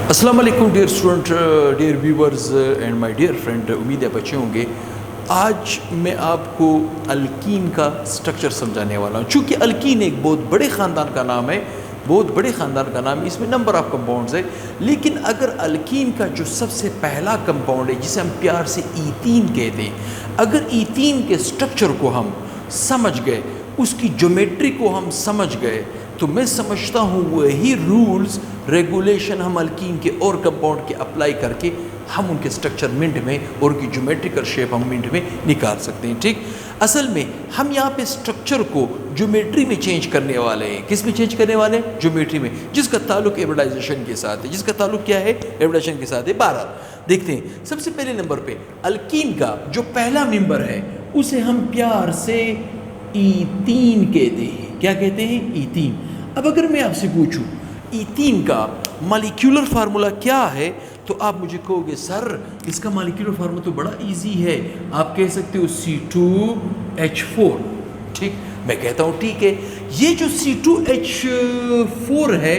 अस्सलाम वालेकुम dear student, dear viewers and my dear friend. उम्मीद है बच्चे होंगे। आज मैं आपको अल्कीन का स्ट्रक्चर समझाने वाला हूँ। चूँकि अल्कीन एक बहुत बड़े ख़ानदान का नाम है, बहुत बड़े ख़ानदान का नाम है, इसमें नंबर ऑफ़ कंपाउंड्स है। लेकिन अगर अल्कीन का जो सबसे पहला कंपाउंड है जिसे हम प्यार से ईथीन कहते हैं, अगर ईथीन के स्ट्रक्चर को हम समझ गए, उसकी ज्योमेट्री को हम समझ गए, तो मैं समझता हूँ वही रूल्स रेगुलेशन हम अल्कीन के और कंपाउंड के अप्लाई करके हम उनके स्ट्रक्चर मिनट में और उनकी ज्योमेट्रिकल शेप हम मिनट में निकाल सकते हैं। ठीक, असल में हम यहाँ पे स्ट्रक्चर को ज्योमेट्री में चेंज करने वाले हैं। किस में चेंज करने वाले हैं? ज्योमेट्री में, जिसका ताल्लुक एब्रिडाइजेशन के साथ है। जिसका ताल्लुक क्या है? एब्रिडाइजेशन के साथ है। 12 देखते हैं। सबसे पहले नंबर पे अल्कीन का जो पहला मेंबर है उसे हम प्यार से ईथीन कहते हैं। क्या कहते हैं? ईथीन। अब अगर मैं आपसे पूछूं ईथीन का मॉलिक्यूलर फार्मूला क्या है, तो आप मुझे कहोगे सर इसका मॉलिक्यूलर फार्मूला तो बड़ा इजी है, आप कह सकते हो C2H4। ठीक, मैं कहता हूँ ठीक है, ये जो C2H4 है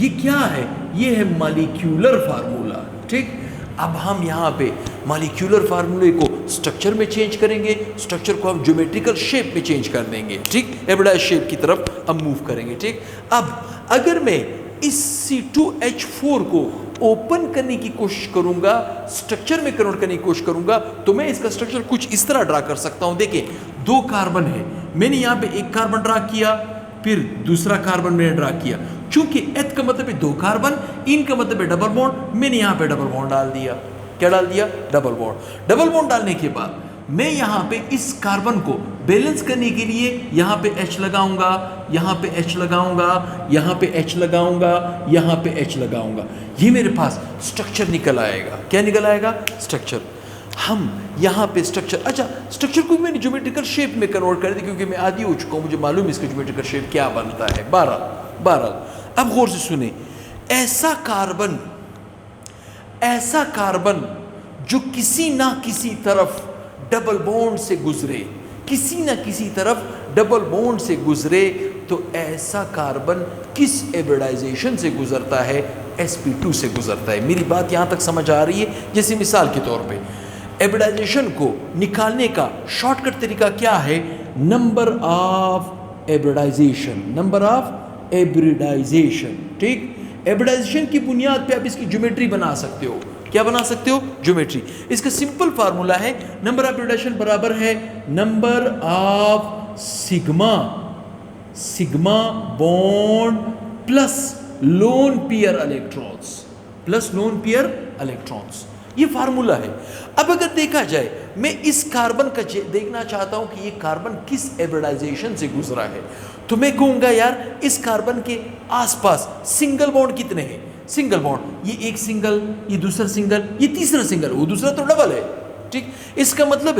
ये क्या है? ये है मॉलिक्यूलर फार्मूला। ठीक, अब हम यहाँ पे मॉलिक्यूलर फार्मूले को स्ट्रक्चर में चेंज करेंगे, स्ट्रक्चर को हम ज्योमेट्रिकल शेप में चेंज कर देंगे। ठीक, एब्रिडाइज शेप की तरफ हम मूव करेंगे। ठीक, अब अगर मैं इस C2H4 को ओपन करने की कोशिश करूंगा, स्ट्रक्चर में कन्वर्ट करने की कोशिश करूंगा, तो मैं इसका स्ट्रक्चर कुछ इस तरह ड्रा कर सकता हूं। देखिए, 2 कार्बन है, मैंने यहाँ पे एक कार्बन ड्रा किया, फिर दूसरा कार्बन मैंने ड्रा किया। चूंकि एथ का मतलब है 2 कार्बन, इन का मतलब है डबल बॉन्ड, मैंने यहाँ पे डबल बॉन्ड डाल दिया। क्या डाल दिया? Double bond. डबल बॉन्ड डालने के बाद मैं यहाँ पे इस कार्बन को बैलेंस करने के लिए यहाँ पे H लगाऊंगा, यहाँ पे H लगाऊंगा, यहाँ पे H लगाऊंगा, यहाँ पे H लगाऊंगा। ये मेरे पास स्ट्रक्चर निकल आएगा। क्या निकल आएगा? स्ट्रक्चर। हम यहाँ पे स्ट्रक्चर, अच्छा स्ट्रक्चर को भी मैंने ज्योमेट्रिकल शेप में कन्वर्ट कर दिया, क्योंकि मैं आदी हो चुका हूँ, मुझे मालूम है इसका ज्योमेट्रिकल शेप क्या बनता है। 12। अब गौर से सुने, ऐसा कार्बन जो किसी ना किसी तरफ डबल बॉन्ड से गुजरे, किसी ना किसी तरफ डबल बॉन्ड से गुजरे, तो ऐसा कार्बन किस एब्रिडाइजेशन से गुजरता है? sp2 से गुजरता है। मेरी बात यहाँ तक समझ आ रही है? जैसे मिसाल के तौर पे एब्रिडाइजेशन को निकालने का शॉर्टकट तरीका क्या है? Number of hybridisation, number of hybridisation. ठीक, एब्रिडाइजेशन की बुनियाद पे आप इसकी ज्योमेट्री बना सकते हो। क्या बना सकते हो? ज्योमेट्री। इसका सिंपल फार्मूला है, नंबर ऑफ एब्रिडाइजेशन बराबर है number of sigma bond plus lone pair electrons, plus lone pair electrons. ये फार्मूला है। अब अगर देखा जाए, मैं इस कार्बन का देखना चाहता हूं कि ये कार्बन किस एब्रिडाइजेशन से गुजरा है, तो मैं कहूंगा यार इस कार्बन के आसपास सिंगल बॉन्ड कितने हैं? सिंगल बॉन्ड, ये एक सिंगल, ये दूसरा सिंगल, ये तीसरा सिंगल, वो दूसरा तो डबल है। ठीक, इसका मतलब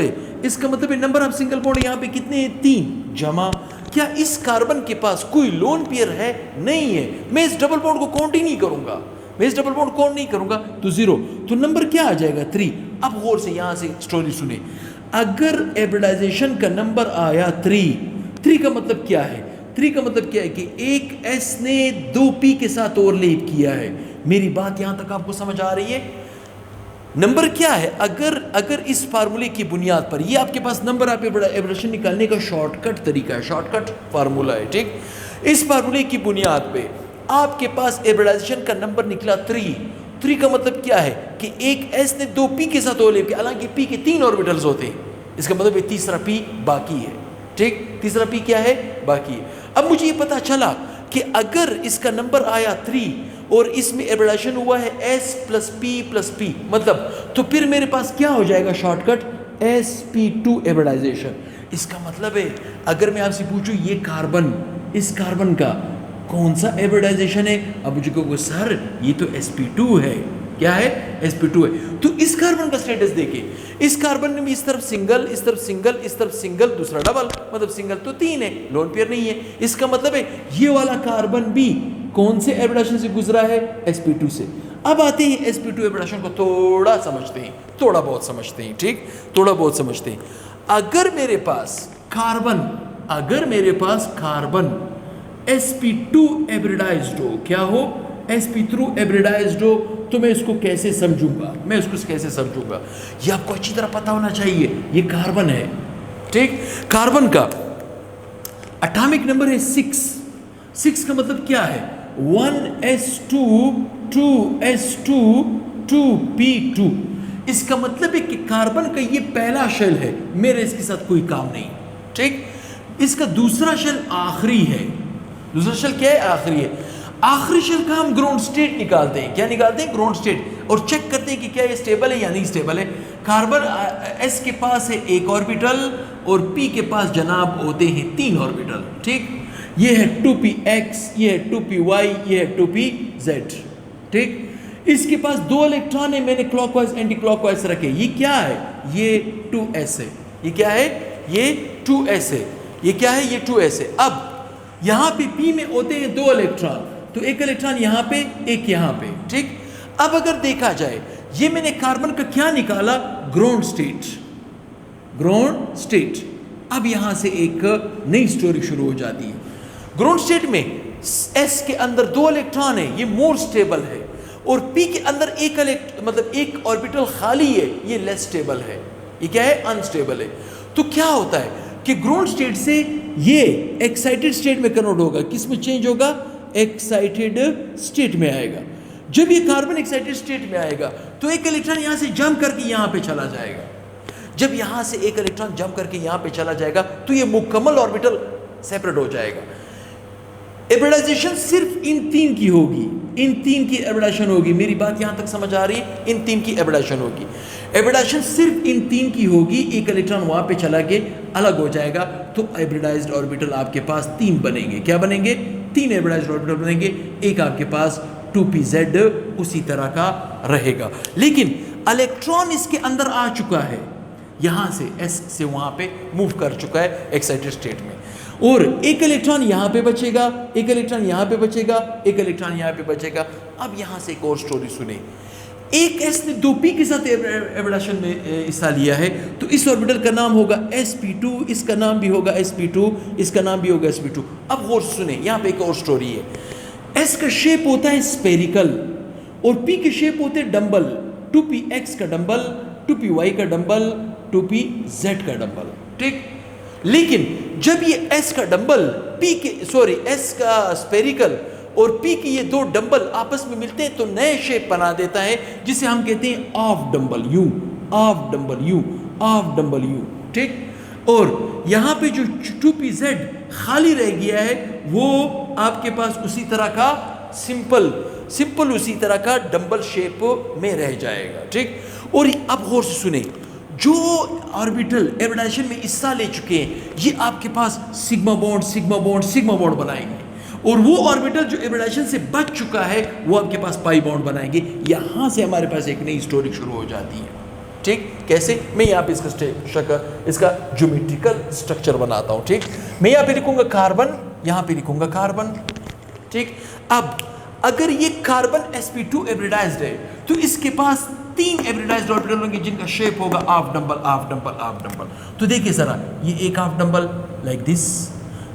है नंबर ऑफ सिंगल बॉन्ड यहाँ पे कितने हैं? 3 जमा। क्या इस कार्बन के पास कोई लोन पेयर है? नहीं है। मैं इस डबल बॉन्ड को काउंट ही नहीं करूंगा, तो 0। तो नंबर क्या आ जाएगा? 3। अब गौर से यहां से स्टोरी सुने। अगर एब्रिडाइजेशन का नंबर आया 3 का मतलब क्या है? 3 का मतलब क्या है कि एक S ने 2 P के साथ ओवरलैप किया है। मेरी बात यहां तक आपको समझ आ रही है? नंबर क्या है? अगर इस फार्मूले की बुनियाद पर, ये आपके पास नंबर ऑफ एब्रिडेशन निकालने का शॉर्टकट तरीका है, शॉर्टकट फार्मूला है। ठीक, इस फार्मूले की बुनियाद पे आपके पास एब्रिडाइजेशन का नंबर निकला 3 का मतलब क्या है कि एक S ने 2 P के साथ ओवरलैप किया, हालांकि P के 3 ऑर्बिटल्स होते हैं। इसका मतलब है तीसरा P बाकी है। ठीक, तीसरा P क्या है? बाकी है। अब मुझे ये पता चला कि अगर इसका नंबर आया 3 और इसमें एब्रिडाइजेशन हुआ है S प्लस P, मतलब तो फिर मेरे पास क्या हो जाएगा? Shortcut sp2 एब्रिडाइजेशन। इसका मतलब है अगर मैं आपसे पूछूं ये कार्बन, इस कार्बन का कौन सा एब्रिडाइजेशन है, अब मुझे कहोगे सर ये तो sp2 है। क्या है? sp2 है। तो इस कार्बन का स्टेटस देखिए, इस कार्बन में इस तरफ सिंगल, इस तरफ सिंगल, इस तरफ सिंगल, दूसरा डबल, मतलब सिंगल तो 3 है, लोन पेयर नहीं है। इसका मतलब है ये वाला कार्बन भी कौन से एब्रिडाइजेशन से गुजरा है? sp2 से। अब आते हैं sp2 एब्रिडाइजेशन को थोड़ा बहुत समझते हैं। ठीक, थोड़ा बहुत समझते हैं। अगर मेरे पास कार्बन sp2 एब्रिडाइज्ड हो, क्या हो? sp थ्रू एब्रिडाइज्ड हो तो मैं इसको कैसे समझूंगा, मैं इसको कैसे समझूंगा, ये आपको अच्छी तरह पता होना चाहिए। ये कार्बन है, ठीक, कार्बन का एटॉमिक नंबर है 6। 6 का मतलब क्या है, 1s2 2s2 2p2। इसका मतलब है कि कार्बन का ये पहला शेल है, मेरे इसके साथ कोई काम नहीं, ठीक। इसका दूसरा शेल आखिरी है। दूसरा शेल क्या है, आखिरी है। आखिरी शेल का हम ग्राउंड स्टेट निकालते हैं। क्या निकालते हैं, ग्राउंड स्टेट, और चेक करते हैं कि क्या ये स्टेबल है या नहीं स्टेबल है। कार्बन s के पास है 1 ऑर्बिटल और p के पास जनाब होते हैं 3 ऑर्बिटल, ठीक। ये है 2px, ये है 2py, ये है 2pz, ठीक। इसके पास 2 इलेक्ट्रॉन है, मैंने क्लॉकवाइज एंटी क्लॉकवाइज रखे। ये क्या है, ये 2s है। ये क्या है, ये 2s है। ये क्या है, ये 2s है। अब यहाँ पे p में होते हैं 2 इलेक्ट्रॉन, तो 1 इलेक्ट्रॉन यहाँ पे, 1 यहाँ पे, ठीक। अब अगर देखा जाए, ये मैंने कार्बन का क्या निकाला, ग्राउंड स्टेट, ग्राउंड स्टेट। अब यहाँ से एक नई स्टोरी शुरू हो जाती है। ग्राउंड स्टेट में s के अंदर 2 इलेक्ट्रॉन है, ये मोर स्टेबल है, और p के अंदर एक ऑर्बिटल खाली है, ये लेस स्टेबल है। ये क्या है, अनस्टेबल है। तो क्या होता है कि ग्राउंड स्टेट से ये एक्साइटेड स्टेट में कन्वर्ट होगा। किस में चेंज होगा, एक्साइटेड स्टेट में आएगा। जब ये कार्बन एक्साइटेड स्टेट में आएगा तो 1 इलेक्ट्रॉन यहां से जंप करके यहां पे चला जाएगा। जब यहां से 1 इलेक्ट्रॉन जंप करके यहां पे चला जाएगा तो ये मुकम्मल ऑर्बिटल सेपरेट हो जाएगा। एब्रिडाइजेशन सिर्फ इन 3 की होगी, इन 3 की एब्रिडाइजेशन होगी। मेरी बात यहां तक समझ आ रही है, इन 3 की एब्रिडाइजेशन होगी। एब्रिडाइजेशन सिर्फ इन 3 की होगी। 1 इलेक्ट्रॉन वहां पे चला के अलग हो जाएगा तो एब्रिडाइज्ड ऑर्बिटल आपके पास 3 बनेंगे। क्या बनेंगे, 3 एब्रिडाइज्ड ऑर्बिटल बनेंगे। एक आपके पास 2pz उसी तरह का रहेगा, लेकिन इलेक्ट्रॉन इसके अंदर आ चुका है, यहां से s से वहां पे मूव कर चुका है एक्साइटेड स्टेट में, और 1 इलेक्ट्रॉन यहां पे बचेगा, 1 इलेक्ट्रॉन यहां पे बचेगा, 1 इलेक्ट्रॉन यहां पे बचेगा। अब यहां से एक और स्टोरी सुने। एक s ने 2p के साथ एब्रिडाइजेशन में हिस्सा लिया है, तो इस ऑर्बिटल का नाम होगा sp2, इसका नाम भी होगा sp2, इसका नाम भी होगा sp2। अब गौर सुने, यहां पे एक और स्टोरी है। s का शेप होता है स्पेरिकल और p के शेप होते हैं डंबल। 2px का डंबल, 2py का डंबल, 2pz का डंबल, ठीक। लेकिन जब ये s का डंबल s का स्पेरिकल और p के ये 2 डंबल आपस में मिलते हैं तो नए शेप बना देता है, जिसे हम कहते हैं of dumbbell u, of dumbbell u, of dumbbell u, ठीक। और यहाँ पे जो 2pz खाली रह गया है वो आपके पास उसी तरह का सिंपल उसी तरह का डंबल शेप में रह जाएगा, ठीक। और अब गौर से सुने, जो ऑर्बिटल एब्रिडाइजेशन में हिस्सा ले चुके हैं ये आपके पास सिग्मा बॉन्ड बनाएंगे, और वो ऑर्बिटल जो एब्रिडाइजेशन से बच चुका है वो आपके पास पाई बॉन्ड बनाएंगे। यहां से हमारे पास एक नई स्टोरी शुरू हो जाती है, ठीक। कैसे, मैं यहाँ पे इसका ज्योमेट्रिकल स्ट्रक्चर बनाता हूँ, ठीक। मैं यहाँ पे लिखूंगा कार्बन, यहाँ पे लिखूंगा कार्बन, ठीक। अब अगर ये कार्बन sp2 एब्रिडाइज्ड है तो इसके पास 3 एब्रिडाइज्ड ऑर्बिटल होंगे जिनका शेप होगा half dumbbell, half dumbbell, half dumbbell. तो देखिए जरा, ये एक हाफ डंबल लाइक दिस,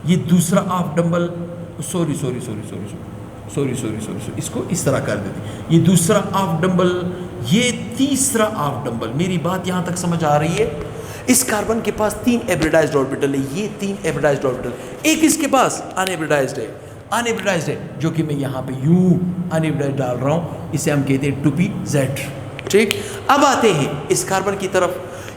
ये दूसरा हाफ डंबल, सॉरी, इसको इस तरह कर देते, ये दूसरा हाफ डंबल, ये तीसरा हाफ डंबल। मेरी बात यहां तक समझ आ रही है। इस कार्बन के पास 3 एब्रिडाइज्ड ऑर्बिटल है, ये 3 एब्रिडाइज्ड ऑर्बिटल, एक इसके पास अनएब्रिडाइज्ड है, जो कि मैं यहाँ पे यू अनएब्रिडाइज्ड डाल रहा हूँ, इसे हम कहते हैं 2pz, ठीक। अब आते हैं इस कार्बन की तरफ।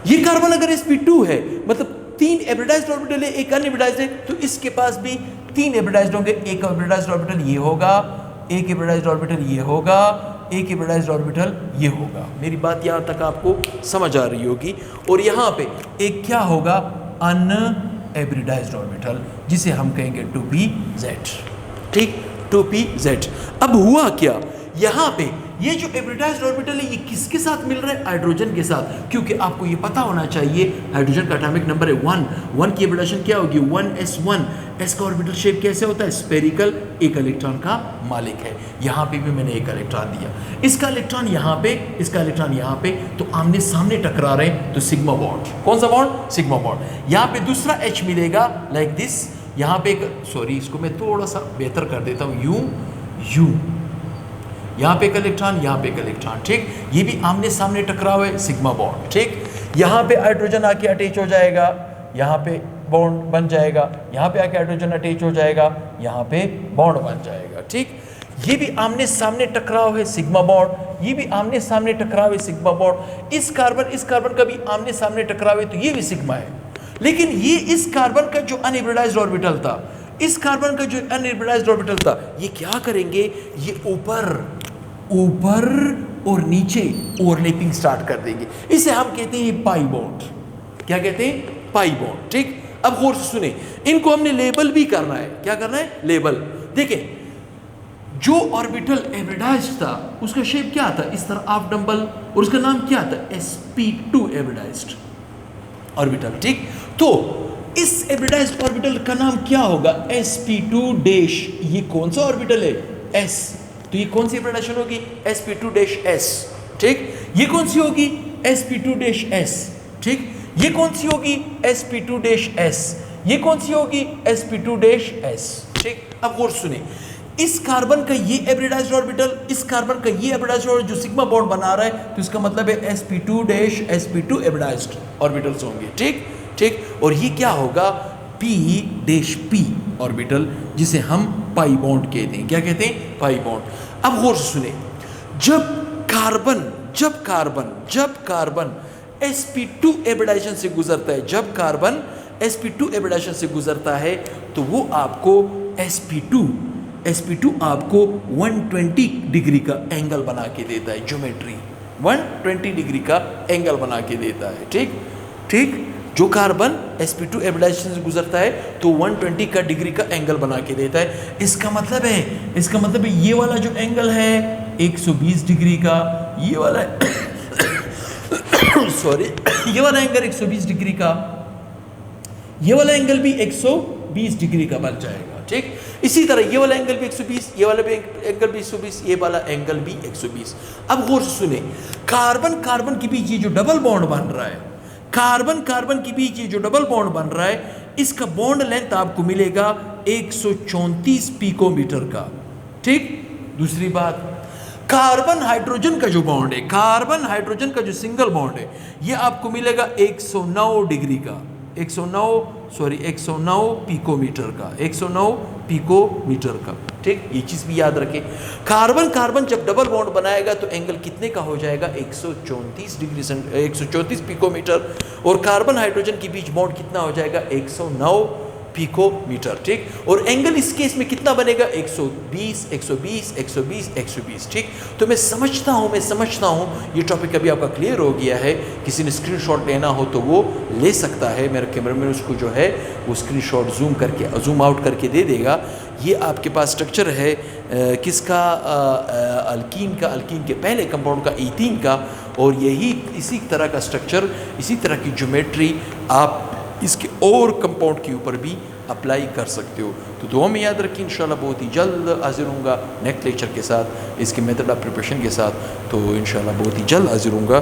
ये कार्बन अगर sp2 है, मतलब 3 एब्रिडाइज्ड ऑर्बिटल है, एक अनएब्रिडाइज्ड है, तो इसके पास भी 3 एब्रिडाइज्ड होंगे। एक एब्रिडाइज्ड ऑर्बिटल ये होगा, एक एब्रिडाइज्ड ऑर्बिटल ये होगा, एक एब्रिडाइज्ड ऑर्बिटल ये होगा। मेरी बात यहाँ तक आपको समझ आ रही होगी। और यहाँ पे एक क्या होगा, अनएब्रिडाइज्ड ऑर्बिटल, जिसे हम कहेंगे 2pz, ठीक, 2pz। अब हुआ क्या, यहाँ पे ये जो एब्रिडाइज्ड ऑर्बिटल है ये किसके साथ मिल रहा है, हाइड्रोजन के साथ, क्योंकि आपको ये पता होना चाहिए हाइड्रोजन का एटॉमिक नंबर है 1 की एब्रिडाइजेशन क्या होगी, 1s1। s का ऑर्बिटल शेप कैसे होता है, स्पेरिकल, एक इलेक्ट्रॉन का मालिक है। यहाँ पे भी मैंने एक इलेक्ट्रॉन दिया, इसका इलेक्ट्रॉन यहाँ पे, इसका इलेक्ट्रॉन यहाँ पे, तो आमने सामने टकरा रहे हैं, तो सिग्मा बॉन्ड, कौन सा बॉन्ड, सिग्मा बॉन्ड। यहाँ पे दूसरा H मिलेगा लाइक दिस, यहाँ पे एक, सॉरी इसको मैं थोड़ा सा बेहतर कर देता हूँ, यू यहाँ पे एक इलेक्ट्रॉन, यहाँ पे एक इलेक्ट्रॉन, ठीक। ये भी आमने सामने टकराव है, सिग्मा बॉन्ड, ठीक। यहाँ पे हाइड्रोजन आके अटैच हो जाएगा, यहाँ पे बॉन्ड बन जाएगा, यहाँ पे आके हाइड्रोजन अटैच हो जाएगा, यहाँ पे बॉन्ड बन जाएगा, ठीक। ये भी आमने सामने टकराव है, सिग्मा बॉन्ड। ये भी आमने सामने टकराव है, सिग्मा बॉन्ड। इस कार्बन का भी आमने सामने टकराव है, तो ये भी सिग्मा है। लेकिन ये इस कार्बन का जो अनहाइब्रिडाइज्ड ऑर्बिटल था, इस कार्बन का जो अनहाइब्रिडाइज्ड ऑर्बिटल था, ये क्या करेंगे, ये ऊपर और नीचे ओवरलैपिंग स्टार्ट कर देंगे। इसे हम कहते हैं पाई बॉन्ड। क्या कहते हैं, पाई बॉन्ड, ठीक। अब गौर से सुने, इनको हमने लेबल भी करना है। क्या करना है, लेबल। देखें, जो ऑर्बिटल हाइब्रिडाइज्ड था उसका शेप क्या था, इस तरह हाफ डंबल, और उसका नाम क्या था, sp2 हाइब्रिडाइज्ड ऑर्बिटल, ठीक। तो इस हाइब्रिडाइज्ड ऑर्बिटल का नाम क्या होगा, sp2 डैश। ये कौन सा ऑर्बिटल है, s, तो ये कौन सी हाइब्रिडाइजेशन होगी, sp2 डैश s, ठीक। ये कौन सी होगी, sp2 डैश s, ठीक। ये कौन सी होगी, sp2 डैश s। ये कौन सी होगी, sp2 डैश s, ठीक। अब गौर सुने, इस कार्बन का ये हाइब्रिडाइज्ड ऑर्बिटल, इस कार्बन का ये हाइब्रिडाइज्ड ऑर्बिटल जो सिग्मा बॉन्ड बना रहा है, तो इसका मतलब है sp2 dash sp2 hybridised orbitals होंगे, ठीक, ठीक। और ये क्या होगा, p डैश p ऑर्बिटल, जिसे हम पाई बॉन्ड कहते हैं। क्या कहते हैं, पाई बॉन्ड। अब गौर से सुने, जब कार्बन sp2 हाइब्रिडाइजेशन से गुजरता है, जब कार्बन sp2 हाइब्रिडाइजेशन से गुजरता है, तो वो आपको sp2 आपको 120 डिग्री का एंगल बना के देता है, ज्योमेट्री 120 डिग्री का एंगल बना के देता है, ठीक, ठीक। जो कार्बन sp2 हाइब्रिडाइजेशन से गुजरता है तो 120 का डिग्री का एंगल बना के देता है। इसका मतलब है ये वाला जो एंगल है 120 डिग्री का, ये वाला सॉरी ये वाला एंगल 120 डिग्री का, ये वाला एंगल भी 120 डिग्री का बन जाएगा, ठीक। इसी तरह ये वाला एंगल भी 120, ये वाला भी एंगल भी 120, ये वाला एंगल भी 120। अब गौर से सुने, कार्बन के बीच ये जो डबल बॉन्ड बन रहा है, कार्बन के बीच ये जो डबल बॉन्ड बन रहा है, इसका बॉन्ड लेंथ आपको मिलेगा 134 पिकोमीटर का, ठीक। दूसरी बात, कार्बन हाइड्रोजन का जो बॉन्ड है, कार्बन हाइड्रोजन का जो सिंगल बॉन्ड है, ये आपको मिलेगा 109 डिग्री का, 109 पिकोमीटर का, 109 पिकोमीटर का, ठीक। ये चीज भी याद रखें। कार्बन जब डबल बॉन्ड बनाएगा तो एंगल कितने का हो जाएगा, 134 डिग्री 134 पिकोमीटर, और कार्बन हाइड्रोजन के बीच बॉन्ड कितना हो जाएगा, 109 पिकोमीटर, ठीक। और एंगल इस केस में कितना बनेगा, 120 120 120 120, ठीक। तो मैं समझता हूँ ये टॉपिक अभी आपका क्लियर हो गया है। किसी ने स्क्रीनशॉट लेना हो तो वो ले सकता है, मेरा कैमरामैन उसको जो है वो स्क्रीनशॉट जूम आउट करके दे देगा। ये आपके पास स्ट्रक्चर है किसका, अल्कीन के पहले कंपाउंड का, ईथीन का, और यही इसी तरह का स्ट्रक्चर, इसी तरह की ज्योमेट्री आप इसके और कंपाउंड के ऊपर भी अप्लाई कर सकते हो। तो दुआ में याद रखिए, इंशाल्लाह बहुत ही जल्द हाजिर होऊंगा नेक्स्ट लेक्चर के साथ, इसके मेथड ऑफ प्रिपरेशन के साथ। तो इंशाल्लाह बहुत ही जल्द हाजिर होऊंगा।